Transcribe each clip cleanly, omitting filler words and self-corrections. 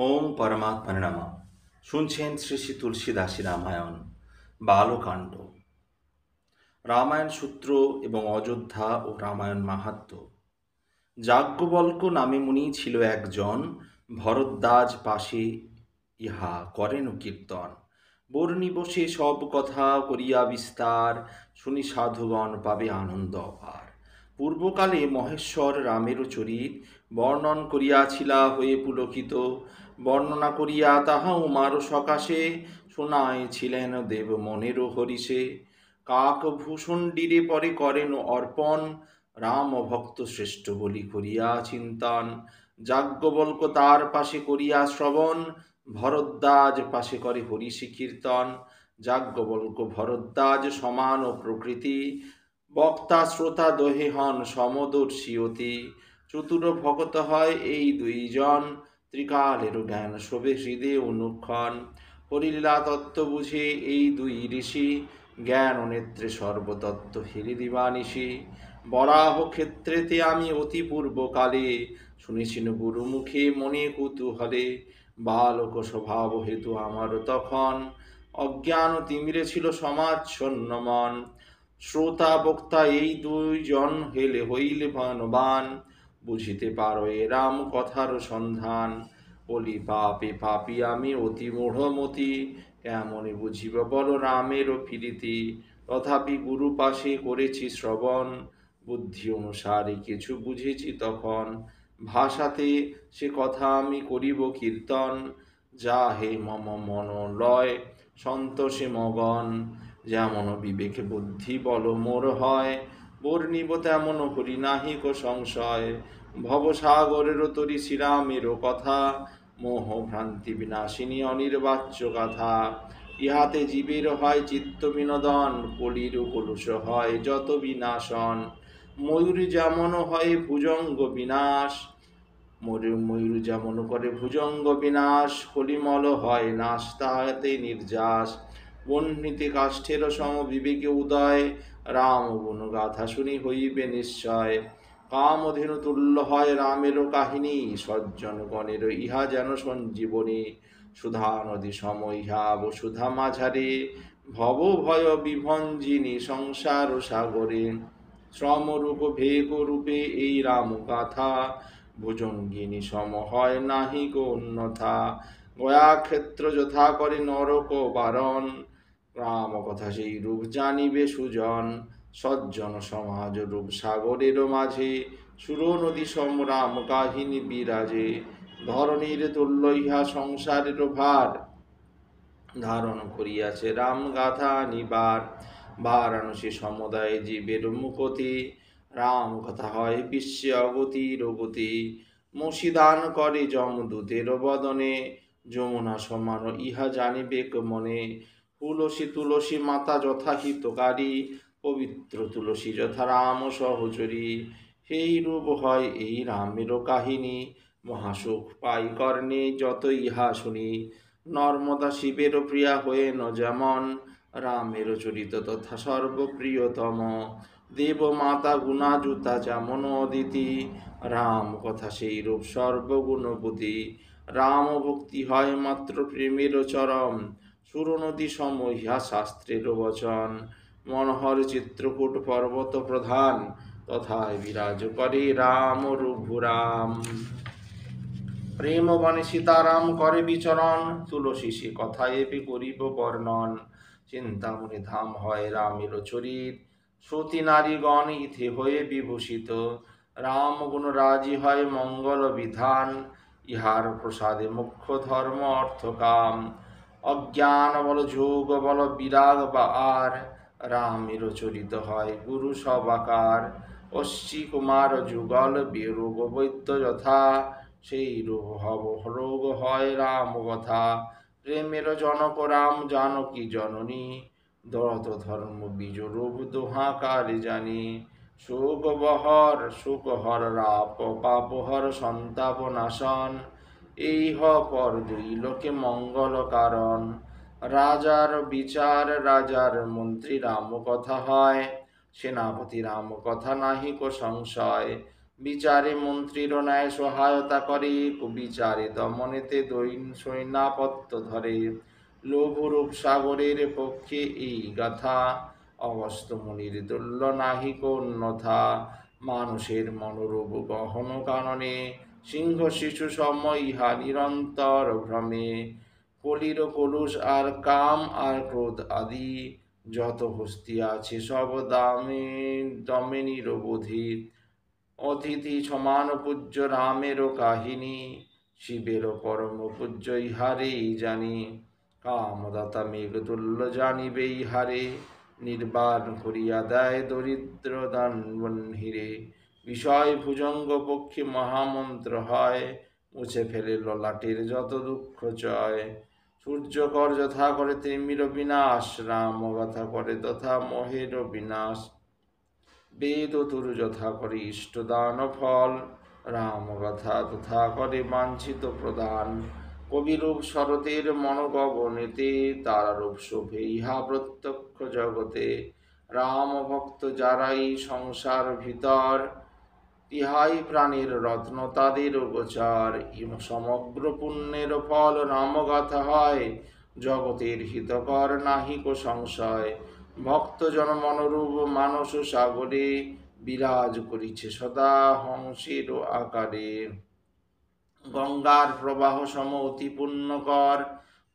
ওম পরমাত্মনে নমঃ। শুনছেন শ্রী শ্রী তুলসীদাসী রামায়ণ বালকাণ্ড, রামায়ণ সূত্র এবং অযোধ্যা ও রামায়ণ মাহাত্ম্য। যাজ্ঞবল্ক্য নামে মুনি ছিল একজন, ভরদ্বাজ পাশে ইহা করেন কীর্তন। বর্ণিব সে সব কথা করিয়া বিস্তার, শুনি সাধুগণ পাবে আনন্দ অপার। পূর্বকালে মহেশ্বর রামেরও চরিত, বর্ণন করিয়াছিলা হয়ে পুলকিত। বর্ণনা করিয়া তাহা উমারও সকাশে, শোনাইছিলেন দেব মনেরও হরিষে। কাকভূষণ্ডিরে পরে করেন অর্পণ, রাম ভক্ত শ্রেষ্ঠ বলি করিয়া চিন্তন। যাজ্ঞবল্ক্য তার পাশে করিয়া শ্রবণ, ভরদ্বাজ পাশে করে হরিষি কীর্তন। যাজ্ঞবল্ক্য ভরদ্বাজ সমান ও প্রকৃতি, বক্তা শ্রোতা দোহে হন সমদর্শী অতি। চতুর ভগত হয় এই দুইজন, ত্রিকালেরও জ্ঞান শোভে হৃদে অনুক্ষণ। হরিলীলা তত্ত্ব বুঝে এই দুই ঋষি, জ্ঞান ও নেত্রে সর্বতত্ত্ব হেরি দিবানিশি। বরাহ ক্ষেত্রেতে আমি অতি পূর্বকালে, শুনেছিন গুরুমুখে মনে কুতূহলে। বালক স্বভাব হেতু আমার তখন, অজ্ঞান তিমিরে ছিল সমাচ্ছন্ন মন। শ্রোতা বক্তা এই দুইজন হইলে ভানবান, বুঝিতে পারো এ রাম কথার সন্ধান। বলি পাপে পাপী আমি অতি মূঢ়মতি, কেমনে বুঝিব বল রামেরও ফিরিতি। তথাপি গুরু পাশে করেছি শ্রবণ, বুদ্ধি অনুসারে কিছু বুঝেছি তখন। ভাষাতে সে কথা আমি করিব কীর্তন, যা হে মম মন লয় সন্তোষে মগন। যেমন বিবেকে বুদ্ধি বল মোর হয়, বর্ণিব তেমন হরি নাহিক সংশয়। ভবসাগরেরও তরি শ্রীরামেরও কথা, মোহ ভ্রান্তি বিনাশিনী অনির্বাচ্য গাথা। ইহাতে জীবের হয় চিত্ত বিনোদন, কলির কলুষ হয় যত বিনাশন। ময়ূর যেমন হয় ভুজঙ্গ বিনাশ, ময়ূর যেমন করে ভুজঙ্গ বিনাশ, কলিমল হয় নাশ তাহাতে নির্যাস। বহ্নিতে কাষ্ঠের সম বিবেকে উদয়, রাম গুণ গাথা শুনি হইবে নিশ্চয়। কামধেনু তুল্য হয় রামেরও কাহিনী, সজ্জনগণের ইহা যেন সঞ্জীবনী। সুধা নদী সম ইহা বসুধা মাঝারে, ভব ভয় বিভঞ্জিনী সংসার সাগরে। শ্রমরূপ ভেক রূপে এই রাম গাথা, ভুজঙ্গিনী সম হয় নাহিক অন্যথা। গয়া ক্ষেত্র যথা করে নরক বারণ, রাম কথা সেই রূপ জানিবে সুজন। সজ্জন সমাজ রূপ সাগরের মাঝে, সুর নদী সম রাম কাহিনী বিরাজে। ধরণীর তুল্য ইহা সংসারের ভার, ধারণ করিয়াছে রাম গাথা নিবার। বারাণসী সমুদায় জীবের মুকতি, রাম কথা হয় বিশ্বে অগতির গতি। মসিদান করে যমদূতের বদনে, যমুনা সমান ইহা জানিবেক মনে। তুলসী তুলসী মাতা যথা হিতকারী, পবিত্র তুলসী যথা রাম সহচরী। সেই রূপ হয় এই রামেরও কাহিনী, মহাসুখ পাই কর্ণে যত ইহা শুনি। নর্মদা শিবের প্রিয়া হয়ে ন যেমন, রামের চরিত তথা সর্বপ্রিয়তম। দেব মাতা গুণাযুতা যেমন অদিতি, রাম কথা সেই রূপ সর্বগুণপতি। রাম ভক্তি হয় মাত্র প্রেমের চরম, সুর নদী সম ইহা শাস্ত্রের বচন। মনোহর চিত্রকূট পর্বত প্রধান, তথায় বিরাজ করে রাম রঘুরাম। প্রেম বনে সীতারাম করে বিচরণ, তুলসী সে কথা এপি করিব বর্ণন। চিন্তামণি ধাম হয় রামের চরিত, সতী নারীগণ ইথে হয়ে বিভূষিত। রাম গুণ রাজি হয় মঙ্গল বিধান, ইহার প্রসাদে মুখ্য ধর্ম অর্থ কাম। অজ্ঞান বল যোগ বল বিরাগ বা আর, রামের চরিত হয় গুরু সবাকার। অশ্চি কুমার যুগল বিরোগ বৈদ্য যথা, সেই রূপ হব রোগ হয় রাম কথা। প্রেমের জনক রাম জানকী জননী, দরত ধর্ম বীজ রূপ দোহাকারে জানি। সুখ হর রাপ পাপহর সন্তাপ নাশন, এই হ পর দুই লোকে মঙ্গল কারণ। রাজার বিচার রাজার মন্ত্রী রাম কথা হয়, সেনাপতি রাম কথা নাহিক সংশয়। বিচারে মন্ত্রীর ন্যায় সহায়তা করে, কুবিচারে দমনেতে সৈন্যাপত্য ধরে। লঘুরূপ সাগরের পক্ষে এই গাথা, অগস্ত্য মুনির তুল্য নাহিক অন্যথা। মানুষের মনোরূপ গহন কাননে, সিংহ শিশু সম ইহা নিরন্তর ভ্রমে। কলির কলুষ আর কাম আর ক্রোধ আদি, যত হস্তি আছে সব দামে দমে নিরবধি। অতিথি সমান পূজ্য রামেরও কাহিনী, শিবেরও পরম পূজ্য ইহারেই জানি। কামদাতা মেঘতুল্য জানিবে ইহারে, নির্বাণ করিয়া দেয় দরিদ্র দানবহীরে। বিষয় ভুজঙ্গ পক্ষে মহামন্ত্র হয়, মুছে ফেলে ললাটের যত দুঃখ চয়। সূর্যকর যথা করে তিমির বিনাশ, রাম গাথা করে তথা মোহের বিনাশ। বেদ তুর যথা করে ইষ্টদান ফল, রাম গাথা তথা করে বাঞ্ছিত প্রদান। কবিরূপ শরতের মনোগগনেতে, তারারূপ শোভে ইহা প্রত্যক্ষ জগতে। রাম ভক্ত যারাই সংসার ভিতর, ইহাই প্রাণীর রত্ন তাদের গোচর। সমগ্র পুণ্যের ফল রামগাথা হয়, জগতের হিতকর নাহিক সংশয়। ভক্তজন মনোরূপ মানস সাগরে, বিরাজ করিছে সদা হংসের আকারে। গঙ্গার প্রবাহ সম অতি পুণ্যকর,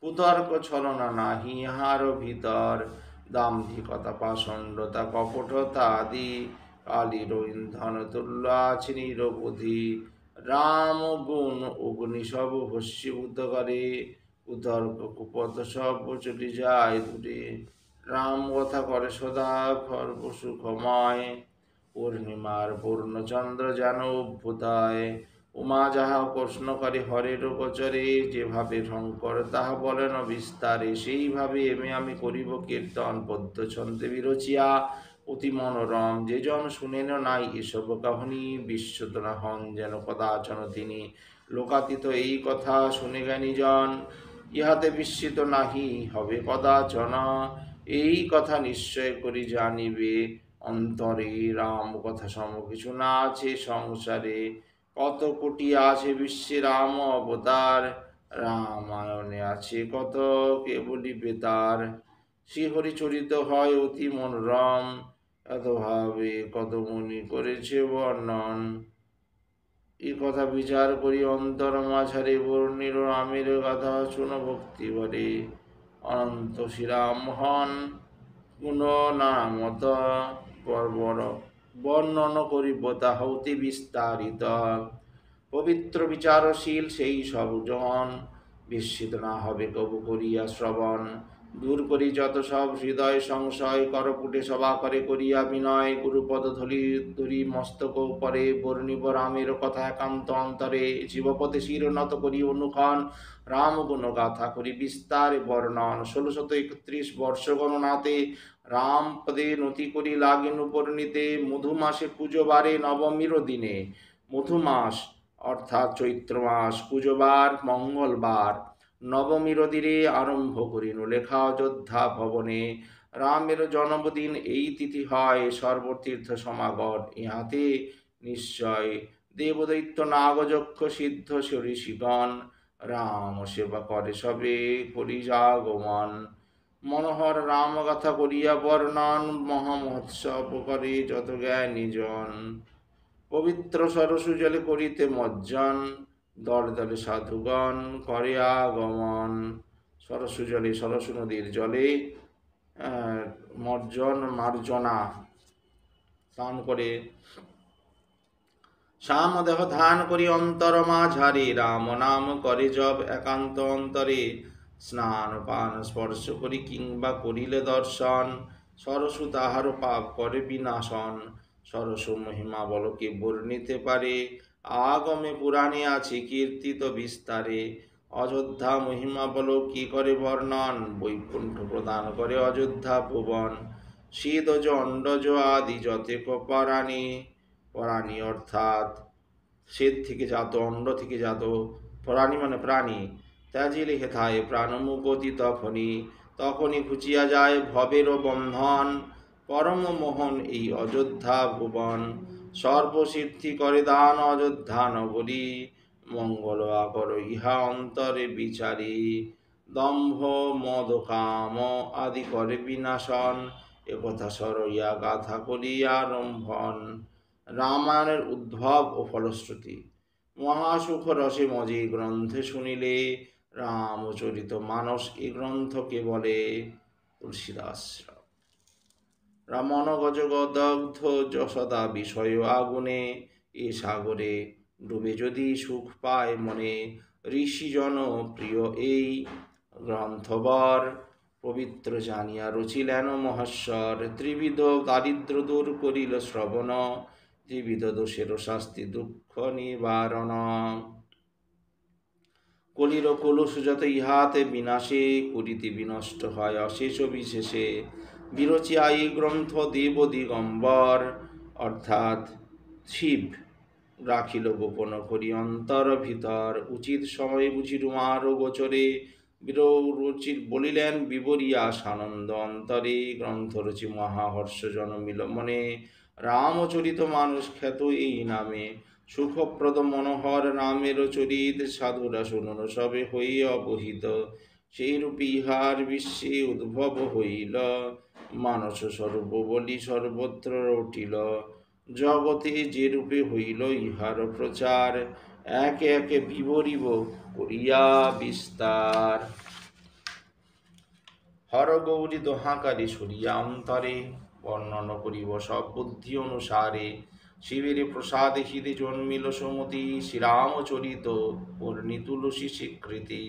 কুতর্ক ছলনা নাহি ইহার ভিতর। দাম্ভিকতা পাষণ্ডতা কপটতা আদি, কালীর ইন্ধন তুল্য আছে নিরবধি। রাম গুণ অগ্নি সব ভস্মীভূত করে, কুতর্ক কুপথ সব চলে যায় দূরে। রাম কথা করে সদা সর্ব সুখময়, পূর্ণিমার পূর্ণচন্দ্র যেন অভ্যুদয়। উমা যাহা প্রশ্ন করে হরের গোচরে, যেভাবে শঙ্কর তাহা বলেন বিস্তারে। সেইভাবে আমি করিব কীর্তন পদ্য ছন্দে বিরচিয়া, অতি মনোরম। যে জন শুনেন নাই এসব কাহিনী, বিস্মিত না হন যেন কদাচন তিনি। লোকাতীত এই কথা শুনে জ্ঞানী জন, ইহাতে বিস্মিত নাহি হবে কদাচন। এই কথা নিশ্চয় করি জানিবে অন্তরে, রাম কথা সম কিছু না আছে সংসারে। কত কোটি আছে বিশ্বে রাম অবতার, রামায়ণে আছে কত কে বলিবে তার। শ্রীহরি চরিত হয় অতি মনোরম, এত ভাবে কত মুনি করেছে বর্ণন। এই কথা বিচার করি অন্তর মাঝারে, বর্ণিল রামের গাথা শুন ভক্তি ভরে। অনন্ত শ্রীরাম হন গুণ নামত, বর্ণন করিব তাহা অতি বিস্তারিত। পবিত্র বিচারশীল সেই সব জন, বিস্মিত না হবে কবু করিয়া শ্রবণ। দূর করি যত সব হৃদয় সংশয়, করপুটে সভা করে করিয়া বিনয়। গুরুপদ ধরি মস্তক পরে, বর্ণিব রামের কথা একান্ত অন্তরে। জীবপথে শির নত করি অনুক্ষণ, রাম গুণ গাথা করি বিস্তারে বর্ণন। 1631 বর্ষ গণনাতে, রাম পদে নতি করি লাগিন উপরণীতে। মধুমাসে পুজো বারে নবমীর দিনে, মধুমাস অর্থাৎ চৈত্র মাস, পুজোবার মঙ্গলবার। নবমীর দিনে আরম্ভ করিনু লেখা অযোধ্যা ভবনে। রামের জন্মদিন এই তিথি হয়, সর্বতীর্থ সমাগম ইহাতে নিশ্চয়। দেবদৈত্য নাগযক্ষ সিদ্ধ ঋষিগণ, রাম সেবা করে সবে করি আগমন। মনোহর রামগাথা করিয়া বর্ণন, মহামহোৎসব করে যত জ্ঞানী জন। পবিত্র সরসু জলে করিতে মজ্জন, দলে দলে সাধুগণ করে আগমন। সরসু জলে, সরসু নদীর জলে মার্জনা স্নান করে। শ্যাম দেহ ধ্যান করি অন্তর মাঝারে, রাম নাম করে জপ একান্ত অন্তরে। স্নান পান স্পর্শ করি কিংবা করিলে দর্শন, সরসু তাহার পাপ করে বিনাশন। সরসু মহিমা বলকে বর্ণিতে পারে, আগমে পুরাণে আছে কীর্তিত বিস্তারে। অযোধ্যা মহিমা বল কি করে বর্ণন, বৈকুণ্ঠ প্রদান করে অযোধ্যা ভুবন। শীতজ অন্ডজ আদি যতেক পরাণী, পরাণী অর্থাৎ শ্বেত থেকে জাত, অন্ড থেকে জাত, প্রাণী মানে প্রাণী। ত্যাজিলে হেথায় প্রাণমুগতি তখনই, তখনই ঘুচিয়া যায় ভবের বন্ধন। পরম মোহন এই অযোধ্যা ভুবন, সর্বসিদ্ধি করে দান অযোধ্যা নগরী, মঙ্গল আকর ইহা অন্তরে বিচারি, দম্ভ মদ কাম আদি করে বিনাশন, একথা সরইয়া গাথা করিয়া আরম্ভন। রামায়ণের উদ্ভব ও ফলশ্রুতি। মহাসুখ রসে মজে গ্রন্থে শুনিলে, রামচরিত মানস এ গ্রন্থকে বলে। তুলসীদাস। রামন গজগদগ্ধ যশোদা বিষয় আগুনে, এ সাগরে ডুবে যদি সুখ পায় মনে, ঋষিজন প্রিয় এই গ্রন্থবর, পবিত্র জানিয়া রচিলেন মহেশ্বর। ত্রিবিধ দারিদ্র দূর করিল শ্রবণ, ত্রিবিধ দোষের শাস্তি দুঃখ নিবারণ। কলির কলুষ যত ইহাতে বিনাশে, করিতে বিনষ্ট হয় অশেষ বিশেষে। বিরচিয়া এই গ্রন্থ দেব দিগম্বর, অর্থাৎ শিব রাখিল গোপন করি অন্তর ভিতর। উচিত সময়ে বুঝি রুমার গোচরে, বিরচিত বলিলেন বিবরিয়া সানন্দ অন্তরে। গ্রন্থ রচি মহাহর্ষ জনমিল মনে, রামচরিত মানুষ খ্যাত এই নামে। সুখপ্রদ মনোহর নামের চরিত, সাধুরা শুনুন সবে হই অবহিত। সেই রূপে ইহার বিশ্বে উদ্ভব হইল, মানস স্বরূপ বলি সর্বত্র রটিল। জগতে যে রূপে হইল ইহার প্রচার, একে একে বিবরিব করিয়া বিস্তার। হর গৌরী দোহাকারে সরিয়া অন্তরে, বর্ণন করিব সব বুদ্ধি অনুসারে। শিবের প্রসাদে হৃদে জন্মিল সুমতি, শ্রীরামচরিত পূর্ণি তুলসী স্বীকৃতি।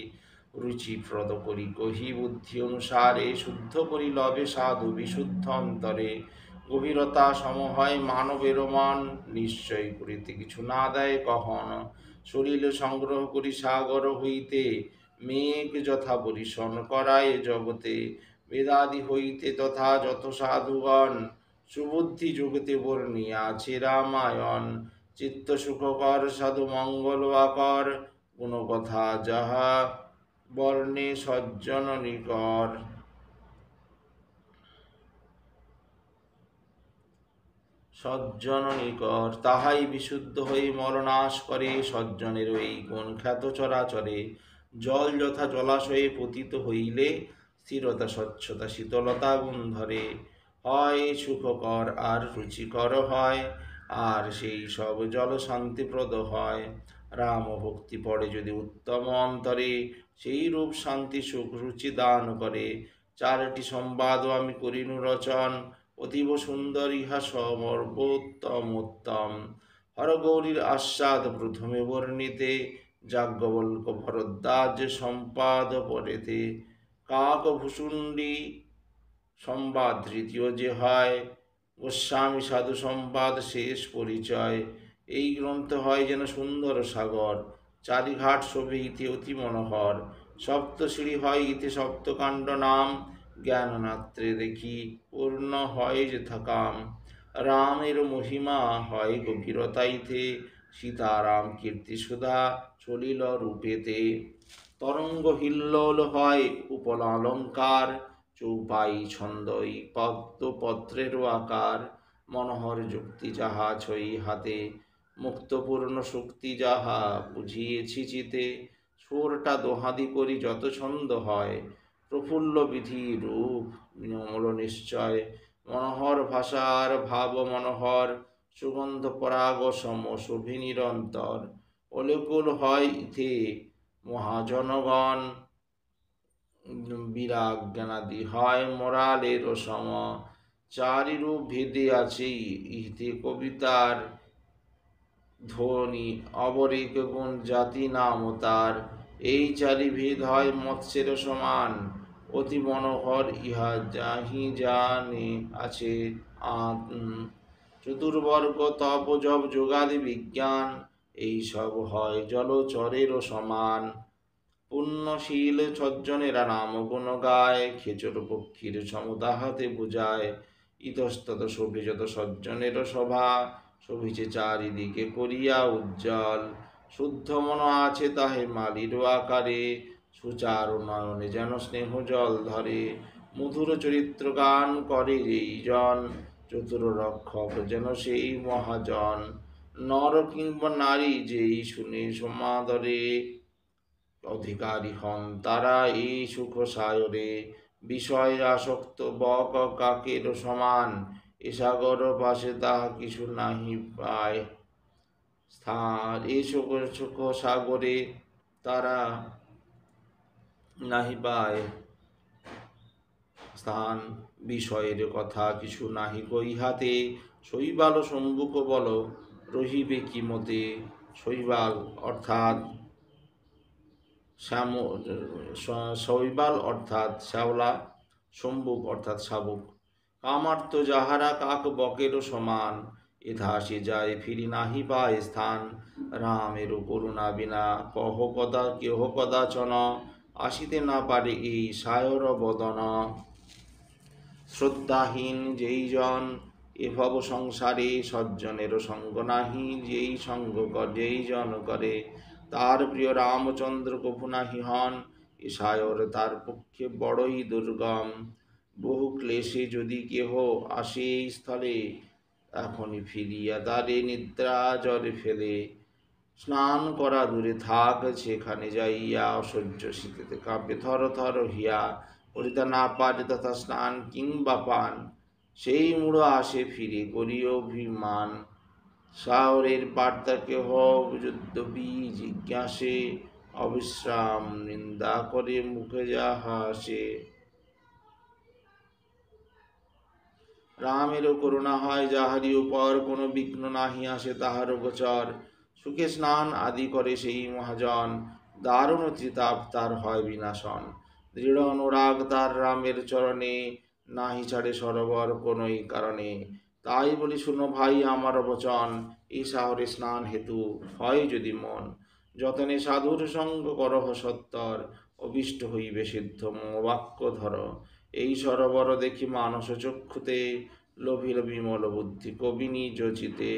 রুচিপ্রদ করি কহি বুদ্ধি অনুসারে, শুদ্ধ করি লবে সাধু বিশুদ্ধ অন্তরে। গভীরতা সম হয় মানবের মন, নিশ্চয় করিতে কিছু না দেয় কহন। সলিল সংগ্রহ করি সাগর হইতে, মেঘ যথা বরিশন করায় জগতে। বেদাদি হইতে তথা যত সাধুগণ, সুবুদ্ধি জগতে বর্ণিয়াছে রামায়ণ। চিত্ত সুখকর সাধু মঙ্গল আকর, কোন কথা যাহা বর্ণে সজ্জন নিকর। সজ্জন নিকর তাহাই বিশুদ্ধ হয়ে মরনাশ করে, সজ্জনের এই গুণ খ্যাত চরাচরে। জল যথা জলাশয়ে পতিত হইলে, স্থিরতা স্বচ্ছতা শীতলতা গুণ ধরে। হয় সুখকর আর রুচিকর হয়, আর সেই সব জল শান্তিপ্রদ হয়। রাম ভক্তি পড়ে যদি উত্তম অন্তরে, সেই রূপ শান্তি সুখ রুচি দান করে। চারটি সংবাদ আমি করিনু রচন, অতীব সুন্দর ইহা সর্বোত্তম উত্তম। হরগৌরীর আস্বাদ প্রথমে বর্ণিতে, যাজ্ঞবল্ক ভরদ্বাজ সম্পাদ পরেতে। কাকভূষুণ্ডী সংবাদ তৃতীয় যে হয়, গোস্বামী সাধু সংবাদ শেষ পরিচয়। এই গ্রন্থ হয় যেন সুন্দর সাগর, চারিঘাট শোভে ইতি অতি মনোহর। সপ্তশিরি হয় ইতি সপ্তকাণ্ড নাম, জ্ঞাননাত্রে দেখি পূর্ণ হয় যথাকাম। রামের মহিমা হয় গভীরতাইতে, সীতারাম কীর্তি সুধা চলিল রূপেতে। তরঙ্গ হিল্লোল হয় উপল অলঙ্কার, চৌপাই ছন্দই পদ্মপত্রেরও আকার। মনোহর যুক্তি যাহা ছই হাতে, মুক্তপূর্ণ শক্তি যাহা বুঝিয়েছি চিতে। সুরটা দোহাদি করি যত ছন্দ হয়, প্রফুল্ল বিধি রূপ নির্মল নিশ্চয়। মনোহর ভাষার ভাব মনোহর, সুগন্ধ পরাগ সম শোভে নিরন্তর। অলেকুল হয় ইথে মহাজনগণ, বিরাগ জ্ঞানাদি হয় মোরালের সম। চারি রূপ ভেদে আছে ইহতে কবিতার, ধ্বনি অবরিক গুণ জাতি নাম তার। এই চারি ভেদ হয় মৎস্যের সমান, অতি মনোহর ইহা যাহি জানে আছে। চতুর্বর্গ তপ জপ যোগাদি বিজ্ঞান, এই সব হয় জলচরেরও সমান। পুণ্যশীল সজ্জনেরা নাম গুণ গায়, খেচর পক্ষীর সমতাহাতে বুঝায়। ইতস্তত শোভে যত সজ্জনের সভা, শোভিছে চারিদিকে করিয়া উজ্জ্বল। শুদ্ধ মন আছে তাহে মালির আকারে, সুচার নয়নে যেন স্নেহ জল ধরে। মধুর চরিত্র গান করে এই জন, চতুর রক্ষক যেন সেই মহাজন, নর কিংবা নারী যেই শুনে সমাদরে, অধিকারী হন তারা এই সুখ সায়রে, বিষয়ে আসক্ত বক কাকের সমান, এ সাগর পাশে তাহা কিছু নাহি পায় স্থান, এই সুখ সুখ সাগরে তারা নাহি পায় স্থান, বিষয়ের কথা কিছু নাহি কইহাতে, শৈবাল সম্মুখ বল রহিবে কি মতে। শৈবাল অর্থাৎ শৈবাল অর্থাৎ শ্যাওলা, সম্বুক অর্থাৎ শাবক, কামার্ত যাহারা কাক বকেরও সমান, এথা সে যায় ফিরি নাহি পায় স্থান, রামের করুণা বিনা কেহ কদাচন, আসিতে না পারে এই সায়র বদন। শ্রদ্ধাহীন যেই জন এ ভব সংসারে, সজ্জনের সঙ্গ নাহি যেই যেই জন করে, তার প্রিয় রামচন্দ্র কভু নাহি হন, এ সায়র তার পক্ষে বড়ই দুর্গম। বহু ক্লেশে যদি কেহ আসে এই স্থলে, এখনই ফিরিয়া দ্বারে নিদ্রা জ্বরে ফেলে, স্নান করা দূরে থাক সেখানে যাইয়া, অসহ্য শীতেতে কাঁপে থর থর হিয়া, করিতে না পারে তথা স্নান কিংবা পান, সেই মূঢ় আসে ফিরে করি অভিমান। সাহরের বার্তা কেহ যুদ্ধবি জিজ্ঞাসে, অবিশ্রাম নিন্দা করে মুখে যাহা আসে। রামেরও করুণা হয় যাহারি উপর, কোনো বিঘ্ন নাহি আসে তাহার গোচর, সুখে স্নান আদি করে সেই মহাজন, দারুণ ত্রিতাপ তার হয় বিনাশন। দৃঢ় অনুরাগ তার রামের চরণে, নাহি ছাড়ে সরোবর কোনোই কারণে। তাই বলি শুনো ভাই আমার বচন, এই সাহরে স্নান হেতু হয় যদি মন, যতনে সাধুর সঙ্গ করহ সত্তর, অভিষ্ট হইবে সিদ্ধ বাক্য ধর। এই সরোবর দেখি মানস চক্ষুতে, লোভিল বিমল বুদ্ধি কবি নিজ চিতে,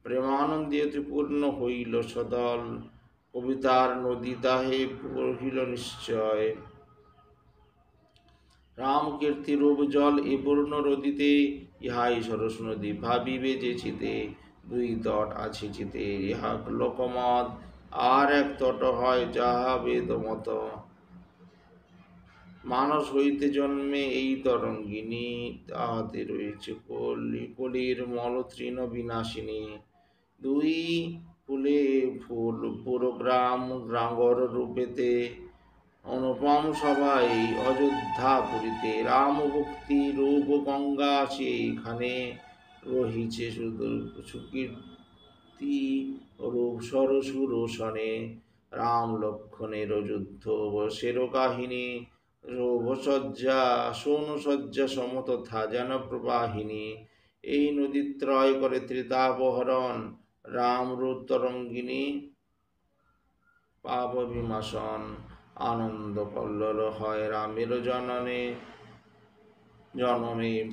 প্রেমানন্দিতে পূর্ণ হইল সদল, কবিতার নদী তাহে রহিল নিশ্চয়। রাম কীর্তি রূপ জল এ পূর্ণ নদীতে, ইহাই সরস নদী ভাবিবে যে চিতে, দুই তট আছে চিতে ইহা লোকমত, আর এক তট হয় যাহা বেদ মত। মানস হইতে জন্মে এই তরঙ্গিনী, তাহাতে রয়েছে কলির মল তৃণ বিনাশিনী। দুই ফুলে ফুল পুরগ্রাম গ্রাঙ্গর রূপেতে, অনুপম সভাই অযোধ্যা পুরীতে, রাম ভক্তি রূপ গঙ্গা সেইখানে, রহিছে সুকীর্তি রূপ সরসুরোষণে। রাম লক্ষণের যুদ্ধ সের কাহিনী, রোভসজ্জা সৌনসজ্জা সমতথা যেন প্রবাহিনী। এই নদীত্রয় করে ত্রিতাপহরণ, রাম রূপ তরঙ্গিনী পাপ বিমাসন। আনন্দ কল্লোল হয় রামের জনমে,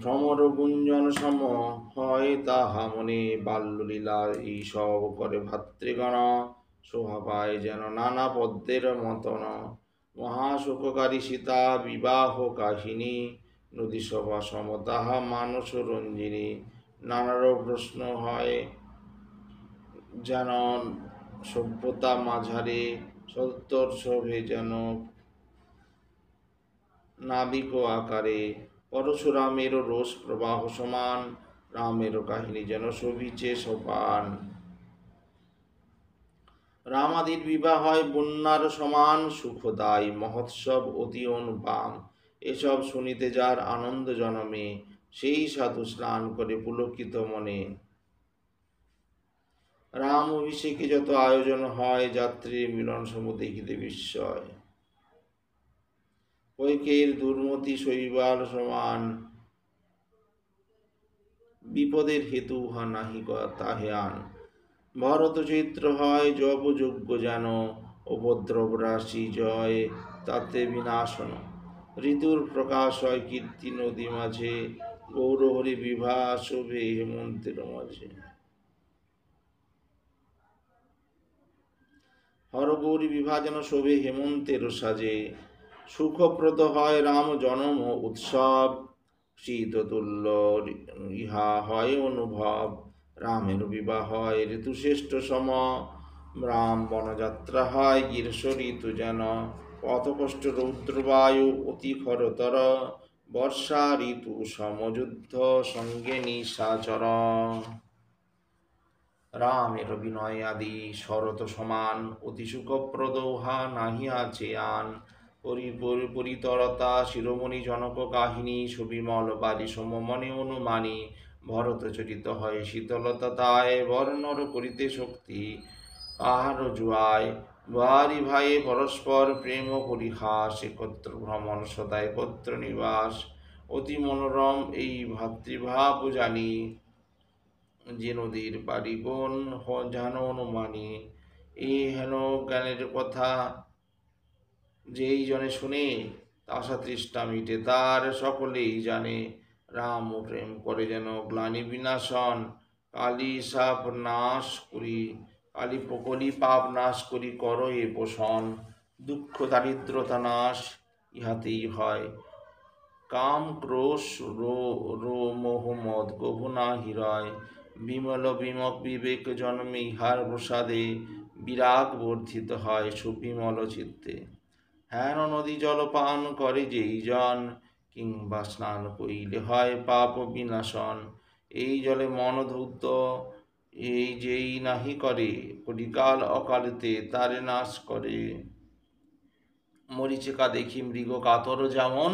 ভ্রমর গুঞ্জন সম হয় তাহা মনে, বাল্যলীলা এই সব করে ভাতৃগণ, শোভা পায় যেন নানা পদ্মের মতন। মহাশোককারী সীতা বিবাহ কাহিনী, নদী সভা সম তাহা মানস রঞ্জিনী। নানার প্রশ্ন হয় যেন সভ্যতা মাঝারে, সত্তর শোভে যেন নাবিক আকারে, পরশুরামের রোষ প্রবাহ সমান, রামের কাহিনী যেন শোভিছে সোপান। রামাদির বিবাহ হয় বন্যার সমান, সুখদায় মহোৎসব অতি অনুপাম। এসব শুনিতে যার আনন্দ জনমে, সেই সাধু স্নান করে পুলকিত মনে। রাম অভিষেকে যত আয়োজন হয়, যাত্রীর মিলন সমূহ দেখিতে বিস্ময়। কৈকেয়ীর দুর্মতি শৈবাল সমান, বিপদের হেতু উহা নাহি তাহে আন। ভরত চৈত্র হয় যপযোগ্য যেন, উপদ্রব রাশি জয় তাতে বিনাশন। ঋতুর প্রকাশ হয় কীর্তি নদী মাঝে, গৌরহরি বিবাহ শোভে হেমন্তের মাঝে। হরগৌরী বিবাহ যেন শোভে হেমন্তের সাজে, সুখপ্রদ হয় রাম জনম উৎসব। শীততুল্য ইহা হয় অনুভব, রামের বিবাহ হয় ঋতুশ্রেষ্ঠ সম, রাম বনযাত্রা হয় গ্রীষ্ম ঋতু যেন, পথকষ্ট রৌদ্রবায়ু অতি খরতর, বর্ষা ঋতু সমযুদ্ধ সঙ্গে নিশাচর। রামের অভিনয় আদি শরত সমান, অতি সুখপ্রদ উহা নাহি আছে আন, পরিতরতা শিরোমণি জনক কাহিনী, সুবিমল বারি সমমনে অনুমানী, ভরত চরিত হয় শীতলতা তায়, বর্ণর করিতে শক্তি কাহার জুয়ায়, ভাই ভাইয়ে পরস্পর প্রেম পরিহাস, একত্র ভ্রমণ সদা একত্র নিবাস, অতি মনোরম এই ভাতৃভাব জানি, যে নদীর পারি কোন যেন অনুমানী, এই হেন জ্ঞানের কথা যেই জনে শুনে, আশা তৃষ্ণা মিটে তার সকলেই জানে, রাম ও প্রেম করে যেন গ্লানি বিনাশন, কালী সাপ নাশ করি, কলি পাপ নাশ করি করো এ পোষণ, দুঃখ দারিদ্রতা নাশ ইহাতেই হয়, কাম ক্রোশ মোহ মদ গহনা হৃদয়, বিমল বিমক বিবেক জন্মে ইহার প্রসাদে, বিরাগ বর্ধিত হয় সুবিমল চিত্তে, হেন নদী জল পান করে যেই জন, কিংবা স্নান করিলে হয় পাপ বিনাশন, এই জলে মন ধৌত এই যেই নাহি করে, কলিকাল অকালেতে তারে নাশ করে, মরিচিকা দেখি মৃগ কাতর যেমন,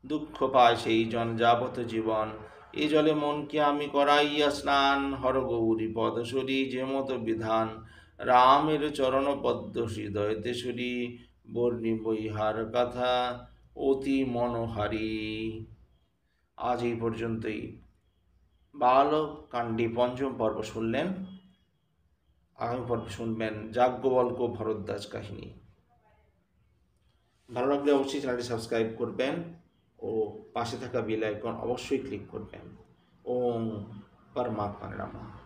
দুঃখ পায় সেই জন যাবত জীবন, এ জলে মনকে আমি করাইয়া স্নান, হর গৌরী পদসরি যে মতো বিধান, রামের চরণ পদ্ম হৃদয়তে সরি, বর্ণিব ইহার কথা অতি মনোহারী। আজ এই পর্যন্তই বালকাণ্ডে পঞ্চম পর্ব শুনলেন। আগামী পর্ব শুনবেন যাজ্ঞবল্ক্য ভরদ্বাজ কাহিনী। ভালো লাগলে অবশ্যই চ্যানেলটি সাবস্ক্রাইব করবেন ও পাশে থাকা বেল আইকন অবশ্যই ক্লিক করবেন। ওম পরমাত্মা নমঃ।